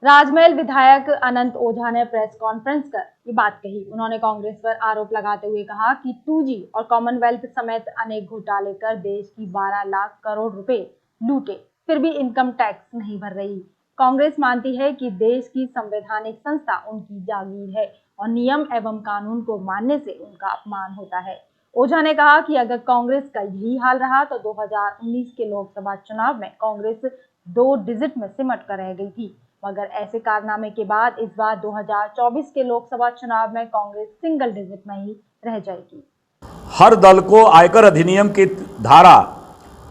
राजमहल विधायक अनंत ओझा ने press conference कर ये बात कही। उन्होंने कांग्रेस पर आरोप लगाते हुए कहा कि 2G और कॉमनवेल्थ समेत अनेक घोटाले कर देश की 12 लाख करोड़ रुपए लूटे, फिर भी इनकम टैक्स नहीं भर रही। कांग्रेस मानती है कि देश की संवैधानिक संस्था उनकी जागीर है और नियम एवं कानून को मानने से उनका अपमान होता है। ओझा ने कहा कि अगर कांग्रेस का यही हाल रहा तो 2019 के लोकसभा चुनाव में कांग्रेस 2 डिजिट में सिमट कर रह गई थी, मगर ऐसे कारनामे के बाद इस बार 2024 के लोकसभा चुनाव में कांग्रेस सिंगल डिजिट में ही रह जाएगी। हर दल को आयकर अधिनियम की धारा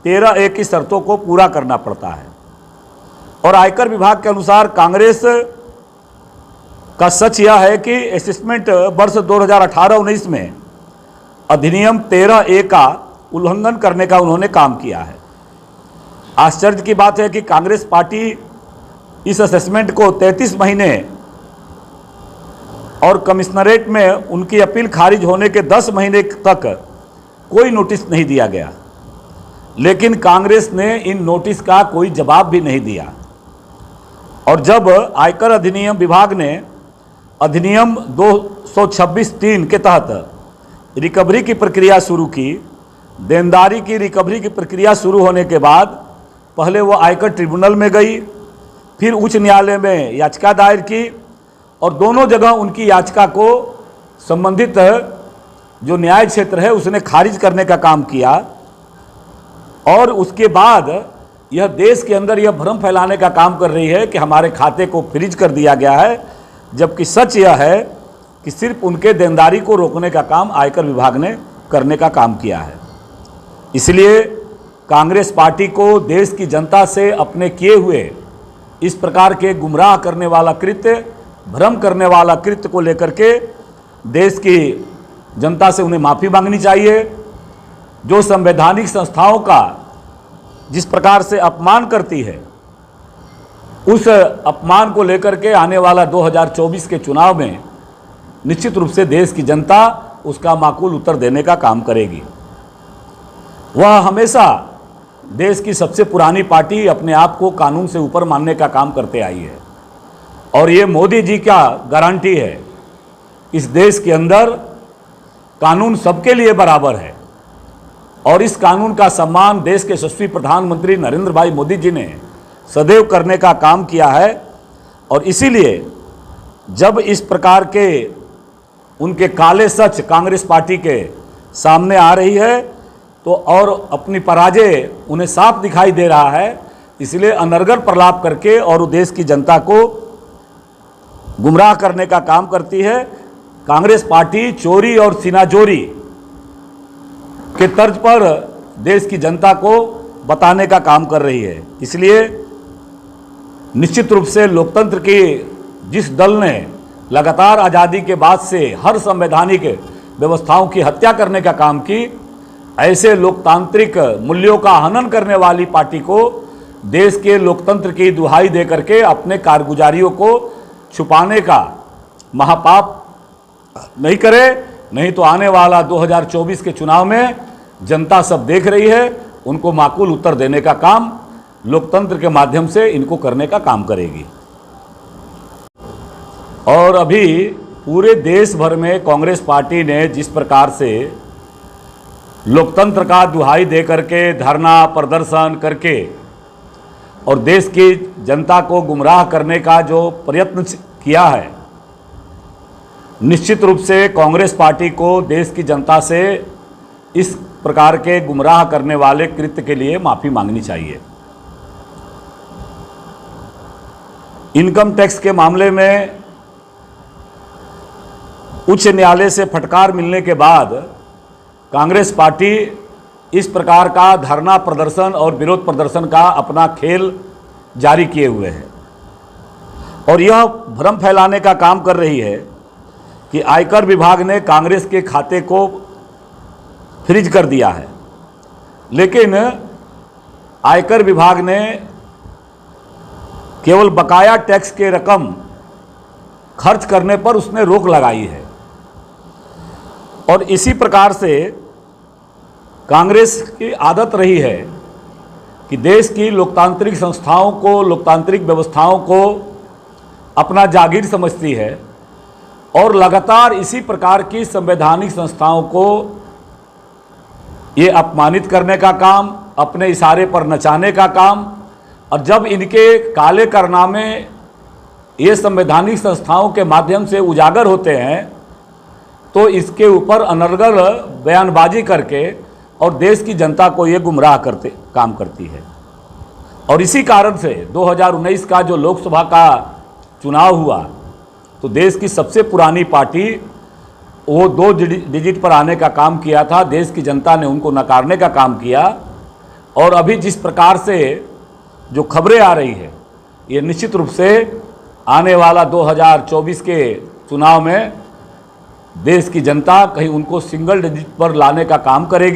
13A की शर्तों को पूरा करना पड़ता है और आयकर विभाग के अनुसार कांग्रेस का सच यह है कि असेसमेंट वर्ष 2018-19 में अधिनियम 13A का उल्लंघन करने का उन्होंने काम किया है। आश्चर्य की बात है कि कांग्रेस पार्टी इस असेसमेंट को 33 महीने और कमिश्नरेट में उनकी अपील खारिज होने के 10 महीने तक कोई नोटिस नहीं दिया गया, लेकिन कांग्रेस ने इन नोटिस का कोई जवाब भी नहीं दिया। और जब आयकर अधिनियम विभाग ने अधिनियम 226(3) के तहत रिकवरी की प्रक्रिया शुरू की, देनदारी की रिकवरी की प्रक्रिया शुरू होने के बाद पहले वो आयकर ट्रिब्यूनल में गई, फिर उच्च न्यायालय में याचिका दायर की और दोनों जगह उनकी याचिका को संबंधित जो न्याय क्षेत्र है उसने खारिज करने का काम किया। और उसके बाद यह देश के अंदर यह भ्रम फैलाने का काम कर रही है कि हमारे खाते को फ्रीज कर दिया गया है, जबकि सच यह है कि सिर्फ उनके देनदारी को रोकने का काम आयकर विभाग ने करने का काम किया है। इसलिए कांग्रेस पार्टी को देश की जनता से अपने किए हुए इस प्रकार के गुमराह करने वाला कृत्य, भ्रम करने वाला कृत्य को लेकर के देश की जनता से उन्हें माफ़ी मांगनी चाहिए। जो संवैधानिक संस्थाओं का जिस प्रकार से अपमान करती है, उस अपमान को लेकर के आने वाला 2024 के चुनाव में निश्चित रूप से देश की जनता उसका माकूल उत्तर देने का काम करेगी। वह हमेशा देश की सबसे पुरानी पार्टी अपने आप को कानून से ऊपर मानने का काम करते आई है और ये मोदी जी का गारंटी है। इस देश के अंदर कानून सबके लिए बराबर है और इस कानून का सम्मान देश के यशस्वी प्रधानमंत्री नरेंद्र भाई मोदी जी ने सदैव करने का काम किया है। और इसीलिए जब इस प्रकार के उनके काले सच कांग्रेस पार्टी के सामने आ रही है तो और अपनी पराजय उन्हें साफ दिखाई दे रहा है, इसलिए अनर्गल प्रलाप करके और देश की जनता को गुमराह करने का काम करती है। कांग्रेस पार्टी चोरी और सीनाजोरी के तर्ज पर देश की जनता को बताने का काम कर रही है। इसलिए निश्चित रूप से लोकतंत्र की जिस दल ने लगातार आज़ादी के बाद से हर संवैधानिक व्यवस्थाओं की हत्या करने का काम की, ऐसे लोकतांत्रिक मूल्यों का हनन करने वाली पार्टी को देश के लोकतंत्र की दुहाई दे करके अपने कारगुजारियों को छुपाने का महापाप नहीं करे, नहीं तो आने वाला 2024 के चुनाव में जनता सब देख रही है, उनको माकूल उत्तर देने का काम लोकतंत्र के माध्यम से इनको करने का काम करेगी। और अभी पूरे देश भर में कांग्रेस पार्टी ने जिस प्रकार से लोकतंत्र का दुहाई दे करके धरना प्रदर्शन करके और देश की जनता को गुमराह करने का जो प्रयत्न किया है, निश्चित रूप से कांग्रेस पार्टी को देश की जनता से इस प्रकार के गुमराह करने वाले कृत्य के लिए माफ़ी मांगनी चाहिए। इनकम टैक्स के मामले में उच्च न्यायालय से फटकार मिलने के बाद कांग्रेस पार्टी इस प्रकार का धरना प्रदर्शन और विरोध प्रदर्शन का अपना खेल जारी किए हुए है और यह भ्रम फैलाने का काम कर रही है कि आयकर विभाग ने कांग्रेस के खाते को फ्रीज कर दिया है, लेकिन आयकर विभाग ने केवल बकाया टैक्स के रकम खर्च करने पर उसने रोक लगाई है। और इसी प्रकार से कांग्रेस की आदत रही है कि देश की लोकतांत्रिक संस्थाओं को, लोकतांत्रिक व्यवस्थाओं को अपना जागीर समझती है और लगातार इसी प्रकार की संवैधानिक संस्थाओं को ये अपमानित करने का काम, अपने इशारे पर नचाने का काम, और जब इनके काले कारनामे ये संवैधानिक संस्थाओं के माध्यम से उजागर होते हैं तो इसके ऊपर अनर्गल बयानबाजी करके और देश की जनता को ये गुमराह करते काम करती है। और इसी कारण से 2019 का जो लोकसभा का चुनाव हुआ तो देश की सबसे पुरानी पार्टी वो 2 डिजिट पर आने का काम किया था, देश की जनता ने उनको नकारने का काम किया। और अभी जिस प्रकार से जो खबरें आ रही है ये निश्चित रूप से आने वाला 2024 के चुनाव में देश की जनता कहीं उनको सिंगल डिजिट पर लाने का काम करेगी।